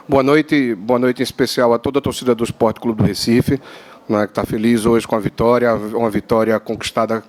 Boa noite em especial a toda a torcida do Sport Clube do Recife, né, que está feliz hoje com a vitória, uma vitória conquistada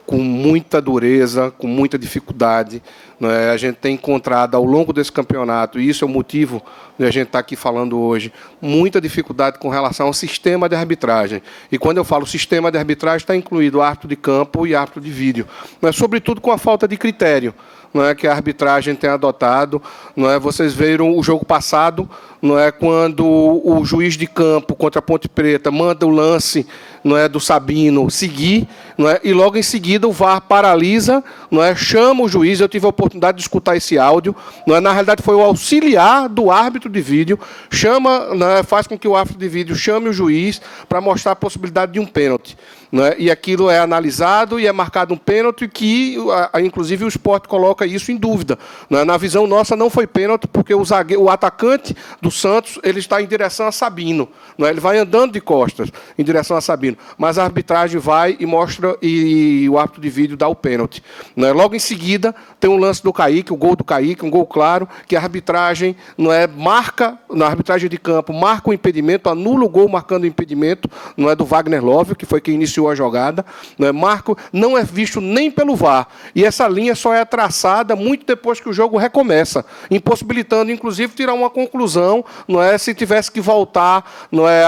com muita dureza, com muita dificuldade. Né? A gente tem encontrado ao longo desse campeonato, e isso é o motivo de a gente estar aqui falando hoje, muita dificuldade com relação ao sistema de arbitragem. E quando eu falo sistema de arbitragem, está incluído árbitro de campo e árbitro de vídeo, mas sobretudo com a falta de critério, não é, que a arbitragem tem adotado. Não é, vocês viram o jogo passado, não é, quando o juiz de campo contra a Ponte Preta manda o lance, não é, do Sabino seguir, não é, e logo em seguida o VAR paralisa, não é, chama o juiz. Eu tive a oportunidade de escutar esse áudio, não é, na realidade foi o auxiliar do árbitro de vídeo, chama, não é, faz com que o árbitro de vídeo chame o juiz para mostrar a possibilidade de um pênalti. Né? E aquilo é analisado e é marcado um pênalti que, inclusive, o Sport coloca isso em dúvida. Né? Na visão nossa, não foi pênalti, porque o atacante do Santos ele está em direção a Sabino. Né? Ele vai andando de costas em direção a Sabino. Mas a arbitragem vai e mostra, e o árbitro de vídeo dá o pênalti. Né? Logo em seguida, tem um lance do Kaique, o gol do Kaique, um gol claro, que a arbitragem, não é, marca, na arbitragem de campo, marca o impedimento, anula o gol marcando o impedimento, não é, do Wagner Love, que foi quem iniciou a jogada, né? Marco não é visto nem pelo VAR, e essa linha só é traçada muito depois que o jogo recomeça, impossibilitando, inclusive, tirar uma conclusão, não é, se tivesse que voltar, não é,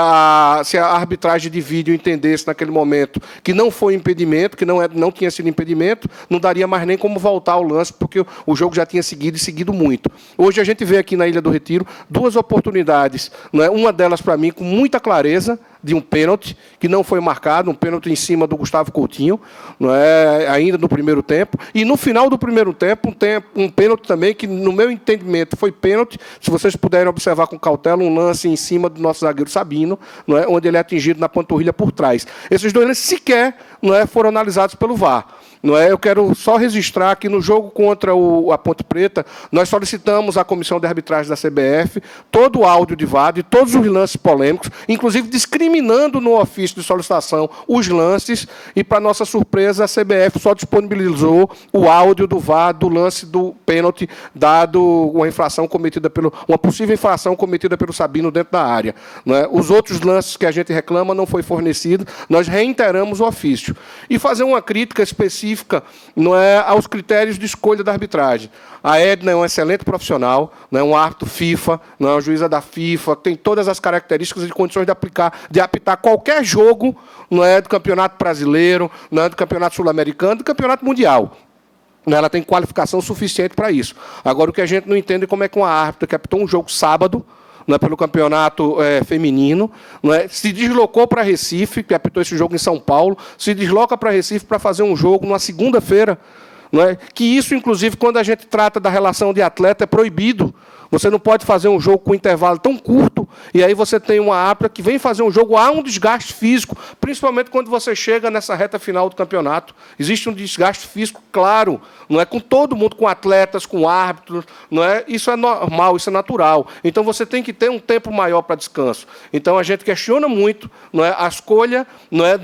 se a arbitragem de vídeo entendesse naquele momento que não foi impedimento, que não tinha sido impedimento, não daria mais nem como voltar ao lance, porque o jogo já tinha seguido e seguido muito. Hoje a gente vê aqui na Ilha do Retiro duas oportunidades, não é, uma delas para mim com muita clareza, de um pênalti que não foi marcado, um pênalti em cima do Gustavo Coutinho, não é, ainda no primeiro tempo, e no final do primeiro tempo, um pênalti também que, no meu entendimento, foi pênalti, se vocês puderem observar com cautela, um lance em cima do nosso zagueiro Sabino, não é, onde ele é atingido na panturrilha por trás. Esses dois lances sequer, não é, foram analisados pelo VAR. Não é? Eu quero só registrar que no jogo contra a Ponte Preta, nós solicitamos à Comissão de Arbitragem da CBF todo o áudio de VAR, de todos os lances polêmicos, inclusive discriminando no ofício de solicitação os lances, e, para nossa surpresa, a CBF só disponibilizou o áudio do VAR do lance do pênalti, dado uma possível infração cometida pelo Sabino dentro da área. Não é? Os outros lances que a gente reclama não foi fornecido, nós reiteramos o ofício. E fazer uma crítica específica, não é, aos critérios de escolha da arbitragem. A Edna é um excelente profissional, não é, um árbitro FIFA, não é uma juíza da FIFA, tem todas as características e condições de apitar qualquer jogo, não é, do Campeonato Brasileiro, não é, do Campeonato Sul-Americano, do Campeonato Mundial. Ela tem qualificação suficiente para isso. Agora, o que a gente não entende é como é que uma árbitra que apitou um jogo sábado, não é, pelo campeonato feminino, não é, se deslocou para Recife, que apitou esse jogo em São Paulo, se desloca para Recife para fazer um jogo numa segunda-feira, não é, que isso, inclusive, quando a gente trata da relação de atleta, é proibido. Você não pode fazer um jogo com um intervalo tão curto, e aí você tem uma árbitra que vem fazer um jogo, há um desgaste físico, principalmente quando você chega nessa reta final do campeonato. Existe um desgaste físico, claro, não é, com todo mundo, com atletas, com árbitros, não é? Isso é normal, isso é natural. Então você tem que ter um tempo maior para descanso. Então a gente questiona muito, não é, a escolha,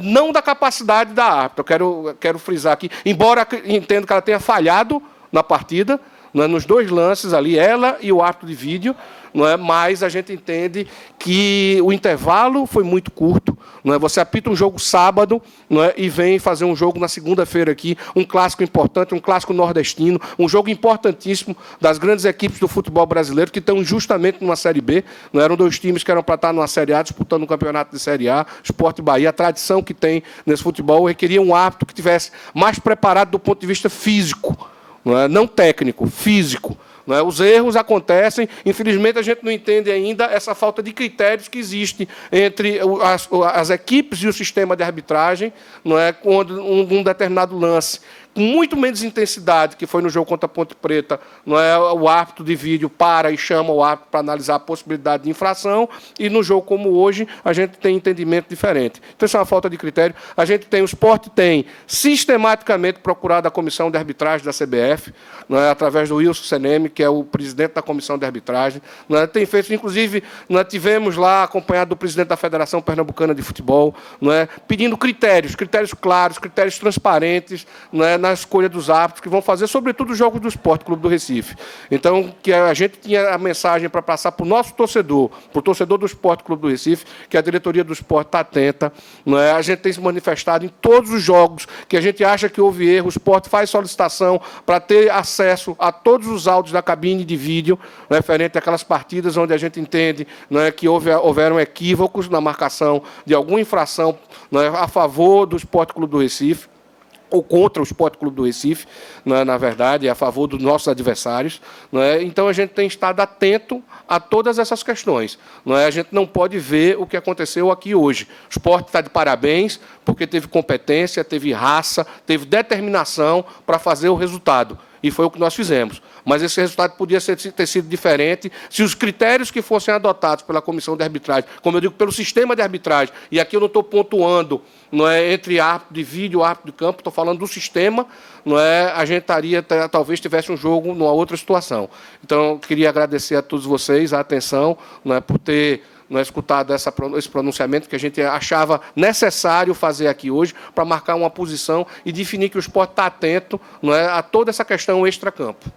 não da capacidade da árbitra. Eu quero frisar aqui, embora entendo que ela tenha falhado na partida, não é, nos dois lances ali, ela e o árbitro de vídeo, não é, mas a gente entende que o intervalo foi muito curto. Não é, você apita um jogo sábado, não é, e vem fazer um jogo na segunda-feira aqui, um clássico importante, um clássico nordestino, um jogo importantíssimo das grandes equipes do futebol brasileiro, que estão justamente numa Série B. Não eram dois times que eram para estar numa Série A, disputando um campeonato de Série A, Sport e Bahia. A tradição que tem nesse futebol requeria um árbitro que tivesse mais preparado do ponto de vista físico, não técnico, físico. Não é? Os erros acontecem, infelizmente a gente não entende ainda essa falta de critérios que existe entre as equipes e o sistema de arbitragem, não é? Quando um determinado lance, com muito menos intensidade, que foi no jogo contra a Ponte Preta, não é, o árbitro de vídeo para e chama o árbitro para analisar a possibilidade de infração, e no jogo como hoje a gente tem entendimento diferente. Então isso é uma falta de critério. A gente tem, o Sport tem sistematicamente procurado a comissão de arbitragem da CBF, não é, através do Wilson Seneme, que é o presidente da comissão de arbitragem, não é, tem feito, inclusive, nós tivemos lá acompanhado do presidente da Federação Pernambucana de Futebol, não é, pedindo critérios claros, critérios transparentes, não é, na escolha dos árbitros que vão fazer, sobretudo os jogos do Sport Clube do Recife. Então, que a gente tinha a mensagem para passar para o nosso torcedor, para o torcedor do Sport Clube do Recife, que a diretoria do esporte está atenta. Não é? A gente tem se manifestado em todos os jogos que a gente acha que houve erro, o esporte faz solicitação para ter acesso a todos os áudios da cabine de vídeo, referente àquelas partidas onde a gente entende, não é, que houveram equívocos na marcação de alguma infração, não é, a favor do Sport Clube do Recife, ou contra o Sport Clube do Recife, não é, na verdade, a favor dos nossos adversários. Não é? Então, a gente tem estado atento a todas essas questões. Não é? A gente não pode ver o que aconteceu aqui hoje. O esporte está de parabéns, porque teve competência, teve raça, teve determinação para fazer o resultado. E foi o que nós fizemos. Mas esse resultado podia ter sido diferente se os critérios que fossem adotados pela comissão de arbitragem, como eu digo, pelo sistema de arbitragem, e aqui eu não estou pontuando, não é, entre árbitro de vídeo e árbitro de campo, estou falando do sistema, não é, a gente talvez tivesse um jogo numa outra situação. Então, eu queria agradecer a todos vocês a atenção, não é, por ter escutado esse pronunciamento que a gente achava necessário fazer aqui hoje para marcar uma posição e definir que o esporte está atento, não é, a toda essa questão extracampo.